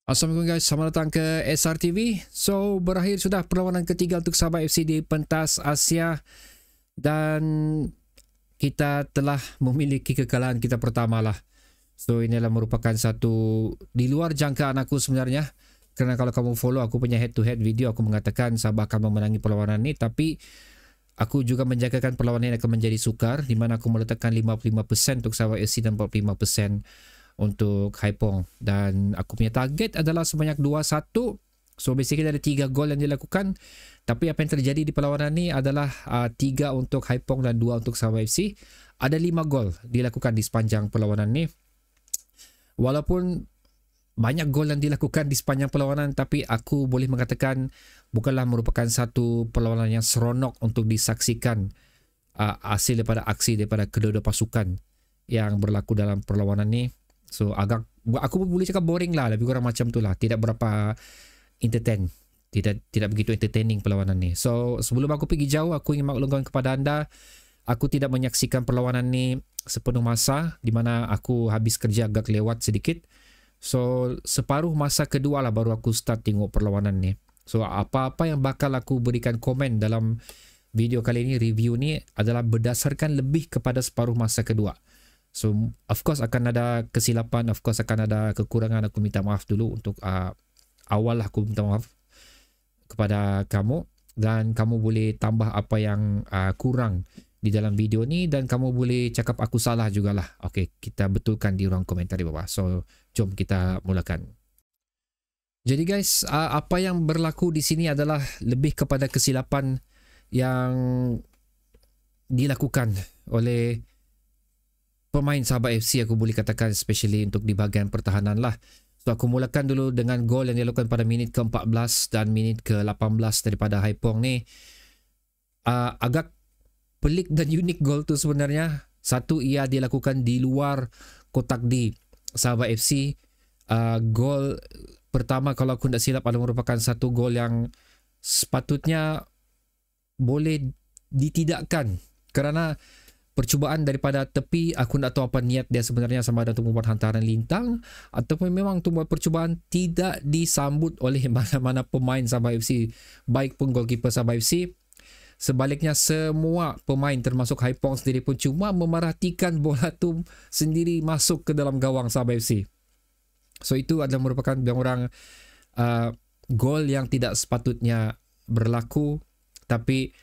Assalamualaikum guys, selamat datang ke SRTV. So, berakhir sudah perlawanan ketiga untuk Sabah FC di pentas Asia dan kita telah memiliki kekalahan kita pertama lah. So, ini adalah merupakan satu di luar jangkaan aku sebenarnya. Kerana kalau kamu follow aku punya head to head video, aku mengatakan Sabah akan memenangi perlawanan ini, tapi aku juga menjagakan perlawanan ini akan menjadi sukar, di mana aku meletakkan 55% untuk Sabah FC dan 45% untuk Haipong, dan aku punya target adalah sebanyak 2-1. So basically ada 3 gol yang dilakukan, tapi apa yang terjadi di perlawanan ni adalah 3 untuk Haipong dan 2 untuk Sabah FC. Ada 5 gol dilakukan di sepanjang perlawanan ni. Walaupun banyak gol yang dilakukan di sepanjang perlawanan, tapi aku boleh mengatakan bukanlah merupakan satu perlawanan yang seronok untuk disaksikan hasil daripada aksi daripada kedua-dua pasukan yang berlaku dalam perlawanan ni. So agak, aku boleh cakap boring lah, lebih kurang macam tu lah, tidak berapa entertain, tidak begitu entertaining perlawanan ni. So sebelum aku pergi jauh, aku ingin maklumkan kepada anda, aku tidak menyaksikan perlawanan ni sepenuh masa, di mana aku habis kerja agak lewat sedikit. So separuh masa kedua lah baru aku start tengok perlawanan ni. So apa-apa yang bakal aku berikan komen dalam video kali ini, review ni, adalah berdasarkan lebih kepada separuh masa kedua. So of course akan ada kesilapan, of course akan ada kekurangan, aku minta maaf dulu untuk awal aku minta maaf kepada kamu, dan kamu boleh tambah apa yang kurang di dalam video ni, dan kamu boleh cakap aku salah jugalah. Okay, kita betulkan di ruang komentar di bawah. So jom kita mulakan. Jadi guys, apa yang berlaku di sini adalah lebih kepada kesilapan yang dilakukan oleh pemain Sabah FC, aku boleh katakan, especially untuk di bahagian pertahanan lah. So aku mulakan dulu dengan gol yang dilakukan pada minit ke-14 dan minit ke-18 daripada Haipong ni. Agak pelik dan unik gol tu sebenarnya. Satu, ia dilakukan di luar kotak di Sabah FC. Gol pertama, kalau aku tidak silap, adalah merupakan satu gol yang sepatutnya boleh ditidakkan kerana percubaan daripada tepi. Aku tak tahu apa niat dia sebenarnya, sama ada untuk membuat hantaran lintang ataupun memang untuk membuat percubaan tidak disambut oleh mana-mana pemain Sabah FC, baik pun goalkeeper Sabah FC. Sebaliknya semua pemain termasuk Haipong sendiri pun cuma memerhatikan bola tu sendiri masuk ke dalam gawang Sabah FC. So itu adalah merupakan orang gol yang tidak sepatutnya berlaku, tapi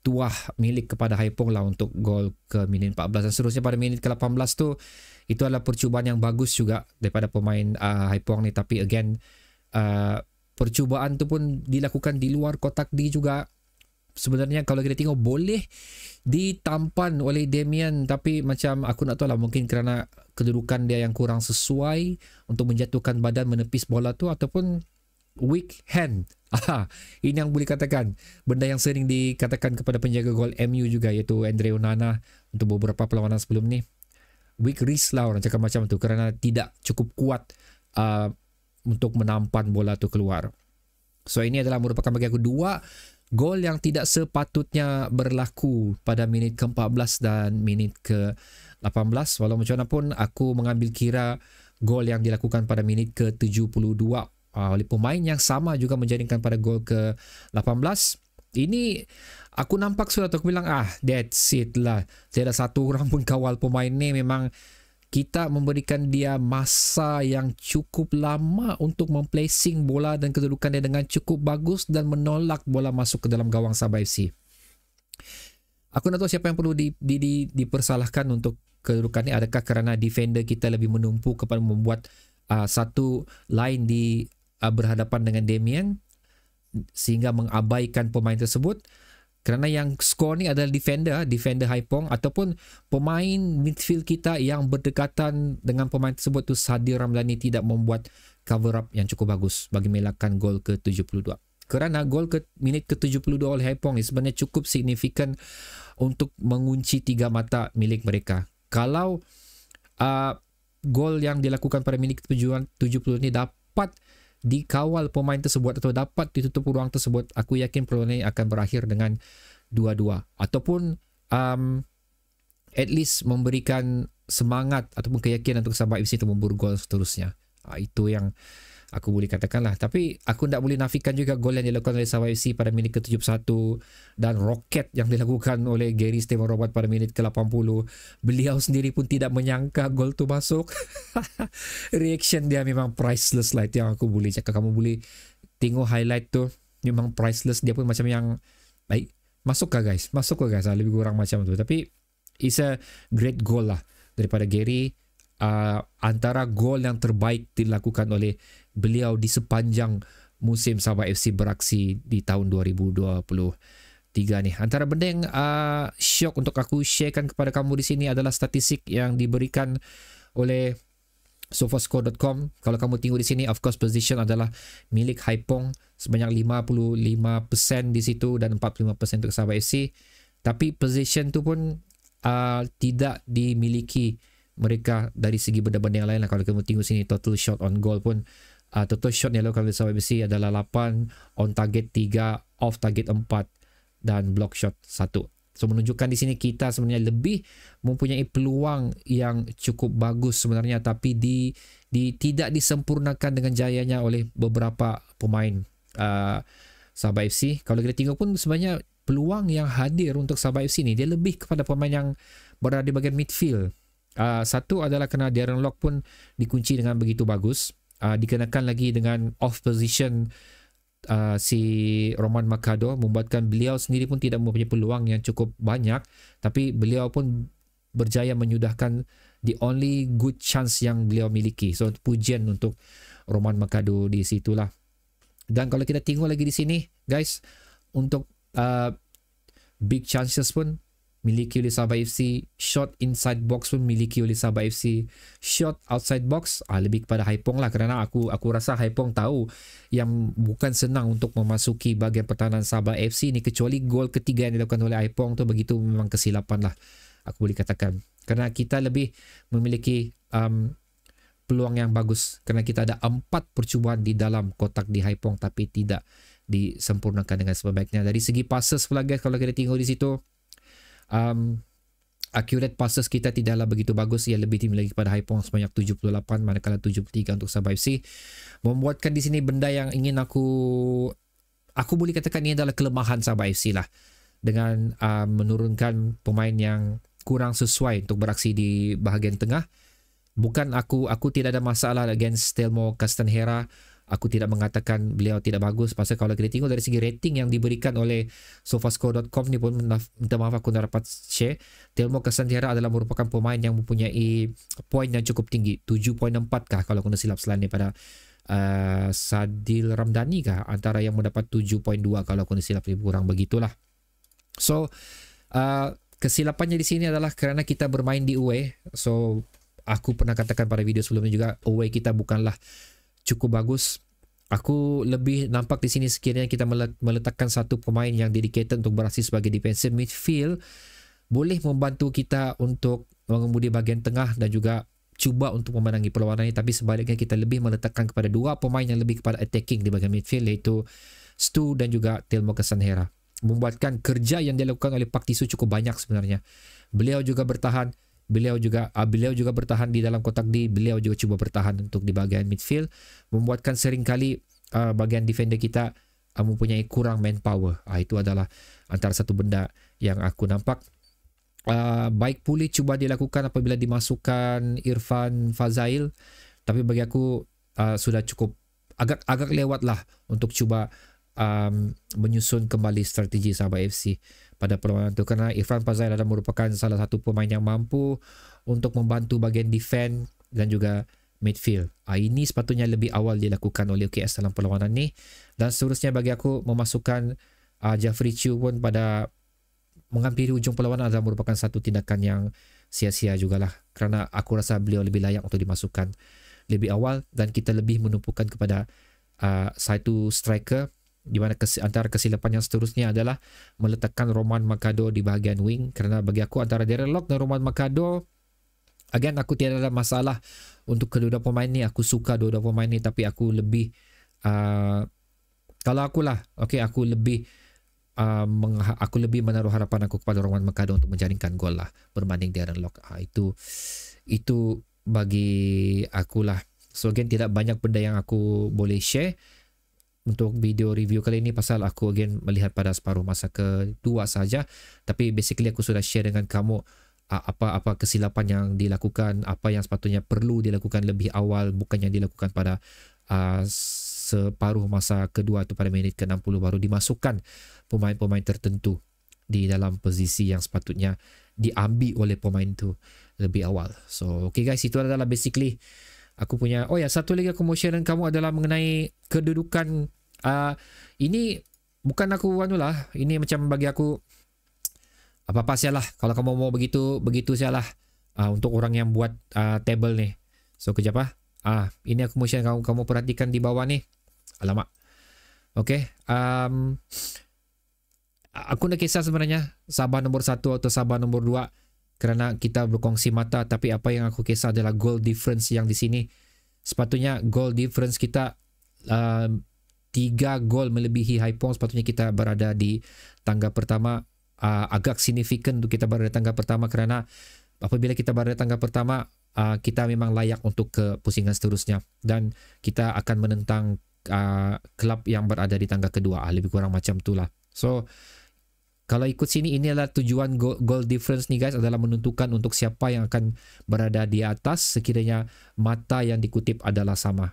tuah milik kepada Haipong lah untuk gol ke minit 14, dan seterusnya pada minit ke-18 tu, itu adalah percubaan yang bagus juga daripada pemain Haipong ni, tapi again percubaan tu pun dilakukan di luar kotak D juga. Sebenarnya kalau kita tengok boleh ditampan oleh Damian, tapi macam aku nak tahu lah, mungkin kerana kedudukan dia yang kurang sesuai untuk menjatuhkan badan menepis bola tu, ataupun weak hand. Ini yang boleh katakan benda yang sering dikatakan kepada penjaga gol MU juga, iaitu Andre Onana untuk beberapa perlawanan sebelum ni. Weak wrist lah orang cakap macam tu, kerana tidak cukup kuat untuk menampan bola tu keluar. So ini adalah merupakan bagi aku 2 gol yang tidak sepatutnya berlaku pada minit ke-14 dan minit ke-18. Walau macam mana pun, aku mengambil kira gol yang dilakukan pada minit ke-72 oleh pemain yang sama juga menjaringkan pada gol ke-18. Ini aku nampak sudah tu, aku bilang that's it lah, tiada satu orang pun kawal pemain ni. Memang kita memberikan dia masa yang cukup lama untuk memplacing bola dan kedudukan dia dengan cukup bagus dan menolak bola masuk ke dalam gawang Sabah FC. Aku tak tahu siapa yang perlu dipersalahkan untuk kedudukan ni. Adakah kerana defender kita lebih menumpu kepada membuat satu line di berhadapan dengan Damian sehingga mengabaikan pemain tersebut, kerana yang skor ni adalah defender Haipong, ataupun pemain midfield kita yang berdekatan dengan pemain tersebut tu, Sadir Ramlani, tidak membuat cover up yang cukup bagus bagi melakkan gol ke-72. Kerana gol ke minit ke-72 oleh Haipong ni sebenarnya cukup signifikan untuk mengunci 3 mata milik mereka. Kalau gol yang dilakukan pada minit ke-70 ni dapat dikawal pemain tersebut atau dapat ditutup ruang tersebut, aku yakin perlawanan ini akan berakhir dengan 2-2, ataupun at least memberikan semangat ataupun keyakinan untuk Sabah FC untuk memburu gol seterusnya. Itu yang aku boleh katakan lah. Tapi aku tak boleh nafikan juga gol yang dilakukan oleh Sabah FC pada minit ke-71 dan roket yang dilakukan oleh Gary Steven Robert pada minit ke-80. Beliau sendiri pun tidak menyangka gol tu masuk. Reaction dia memang priceless lah, itu yang aku boleh cakap. Kamu boleh tengok highlight tu, memang priceless. Dia pun macam yang baik, masuk kah guys, lebih kurang macam tu. Tapi it's a great goal lah daripada Gary. Antara gol yang terbaik dilakukan oleh beliau di sepanjang musim Sabah FC beraksi di tahun 2023 ni. Antara benda yang syok untuk aku sharekan kepada kamu di sini adalah statistik yang diberikan oleh sofascore.com. Kalau kamu tengok di sini, of course position adalah milik Haipong sebanyak 55% di situ dan 45% untuk Sabah FC. Tapi position tu pun tidak dimiliki mereka dari segi benda-benda yang lain lah. Kalau kamu tengok sini, total shot on goal pun, total shot yang dilakukan oleh Sabah FC adalah 8, on target 3, off target 4 dan block shot 1. So menunjukkan di sini kita sebenarnya lebih mempunyai peluang yang cukup bagus sebenarnya, tapi tidak disempurnakan dengan jayanya oleh beberapa pemain Sabah FC. Kalau kita tengok pun sebenarnya peluang yang hadir untuk Sabah FC ni, dia lebih kepada pemain yang berada di bahagian midfield. Satu adalah kerana Darren Lock pun dikunci dengan begitu bagus, dikenakan lagi dengan off position si Roman Mercado, membuatkan beliau sendiri pun tidak mempunyai peluang yang cukup banyak, tapi beliau pun berjaya menyudahkan the only good chance yang beliau miliki. So pujian untuk Roman Mercado di situlah. Dan kalau kita tengok lagi di sini guys, untuk big chances pun miliki oleh Sabah FC, shot inside box pun miliki oleh Sabah FC, shot outside box lebih kepada Haipong lah, kerana aku rasa Haipong tahu yang bukan senang untuk memasuki bahagian pertahanan Sabah FC ni, kecuali gol ketiga yang dilakukan oleh Haipong tu begitu memang kesilapan lah, aku boleh katakan, kerana kita lebih memiliki peluang yang bagus, kerana kita ada 4 percubaan di dalam kotak di Haipong tapi tidak disempurnakan dengan sebaiknya. Dari segi passes pula guys, kalau kita tengok di situ, accurate passes kita tidaklah begitu bagus, ia lebih dimiliki kepada Haipong sebanyak 78 manakala 73 untuk Sabah FC. Membuatkan di sini benda yang ingin aku boleh katakan ini adalah kelemahan Sabah FC lah, dengan menurunkan pemain yang kurang sesuai untuk beraksi di bahagian tengah. Bukan aku tidak ada masalah against Telmo Castanheira. Aku tidak mengatakan beliau tidak bagus, pasal kalau kita tengok dari segi rating yang diberikan oleh sofascore.com ni pun, minta maaf aku tak dapat share, Telmo Castanheira adalah merupakan pemain yang mempunyai poin yang cukup tinggi, 7.4 kah kalau kena silap selain daripada Sadil Ramdhani kah, antara yang mendapat 7.2 kalau kena silap, lebih kurang begitulah. So kesilapannya di sini adalah kerana kita bermain di away. So aku pernah katakan pada video sebelumnya juga, away kita bukanlah cukup bagus. Aku lebih nampak di sini sekiranya kita meletakkan satu pemain yang dedicated untuk beraksi sebagai defensive midfield, boleh membantu kita untuk mengemudi bahagian tengah dan juga cuba untuk memenangi perlawanan ini. Tapi sebaliknya kita lebih meletakkan kepada 2 pemain yang lebih kepada attacking di bahagian midfield, iaitu Stu dan juga Telmo Castanheira. Membuatkan kerja yang dilakukan oleh Pak Tisu cukup banyak sebenarnya. Beliau juga bertahan, beliau juga bertahan di dalam kotak D, beliau juga cuba bertahan untuk di bahagian midfield, membuatkan seringkali bahagian defender kita mempunyai kurang manpower. Itu adalah antara satu benda yang aku nampak. Baik pulih cuba dilakukan apabila dimasukkan Irfan Fazail, tapi bagi aku sudah cukup, agak lewat lah untuk cuba menyusun kembali strategi Sabah FC pada perlawanan itu, kerana Irfan Fazail adalah merupakan salah satu pemain yang mampu untuk membantu bahagian defend dan juga midfield. Ini sepatutnya lebih awal dilakukan oleh UKS dalam perlawanan ni. Dan seterusnya bagi aku, memasukkan Jeffrey Chew pun pada menghampiri ujung perlawanan adalah merupakan satu tindakan yang sia-sia jugalah, kerana aku rasa beliau lebih layak untuk dimasukkan lebih awal, dan kita lebih menumpukan kepada satu striker, di mana antara kesilapan yang seterusnya adalah meletakkan Roman Mercado di bahagian wing, kerana bagi aku antara Darren Lock dan Roman Mercado, again aku tidak ada masalah untuk kedua-dua pemain ni, aku suka dua-dua pemain ni, tapi aku lebih kalau akulah, aku lebih menaruh harapan aku kepada Roman Mercado untuk menjaringkan gol lah berbanding Darren Lock. Itu bagi akulah So again, tidak banyak benda yang aku boleh share untuk video review kali ini pasal aku again melihat pada separuh masa kedua saja. Tapi basically aku sudah share dengan kamu apa kesilapan yang dilakukan, apa yang sepatutnya perlu dilakukan lebih awal, bukan yang dilakukan pada separuh masa kedua tu pada minit ke-60 baru dimasukkan pemain-pemain tertentu di dalam posisi yang sepatutnya diambil oleh pemain tu lebih awal. So okay guys, itu adalah basically aku punya. Oh ya, satu lagi aku mau share dengan kamu adalah mengenai kedudukan. Ini bukan aku anulah, ini macam bagi aku apa-apa sialah. Kalau kamu mau begitu sialah. Untuk orang yang buat table ni. So kejap ini aku mau share kamu perhatikan di bawah ni. Alamak. Okay. Aku nak kisah sebenarnya Sabah nombor 1 atau Sabah nombor 2 kerana kita berkongsi mata, tapi apa yang aku kisah adalah goal difference yang di sini. Sepatutnya goal difference kita 3 gol melebihi High Pong, sepatutnya kita berada di tangga pertama. Agak signifikan untuk kita berada di tangga pertama kerana apabila kita berada di tangga pertama, kita memang layak untuk ke pusingan seterusnya dan kita akan menentang klub yang berada di tangga kedua. Lebih kurang macam itulah. So kalau ikut sini, ini adalah tujuan goal difference ni guys, adalah menentukan untuk siapa yang akan berada di atas sekiranya mata yang dikutip adalah sama.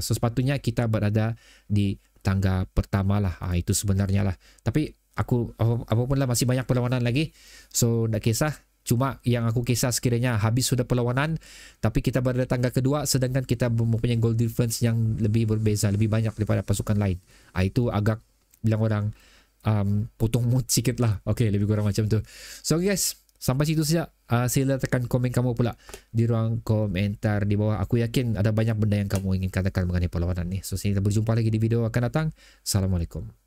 So sepatutnya kita berada di tangga pertama lah. Itu sebenarnya lah. Tapi aku apapun lah, masih banyak perlawanan lagi. So tak kisah. Cuma yang aku kisah sekiranya habis sudah perlawanan, tapi kita berada di tangga kedua sedangkan kita mempunyai goal difference yang lebih berbeza, lebih banyak daripada pasukan lain. Itu agak bilang orang potong mood sikit lah. Okay, lebih kurang macam tu. So guys, sampai situ saja. Sila tekan komen kamu pula di ruang komentar di bawah. Aku yakin ada banyak benda yang kamu ingin katakan mengenai perlawanan ni. So kita berjumpa lagi di video akan datang. Assalamualaikum.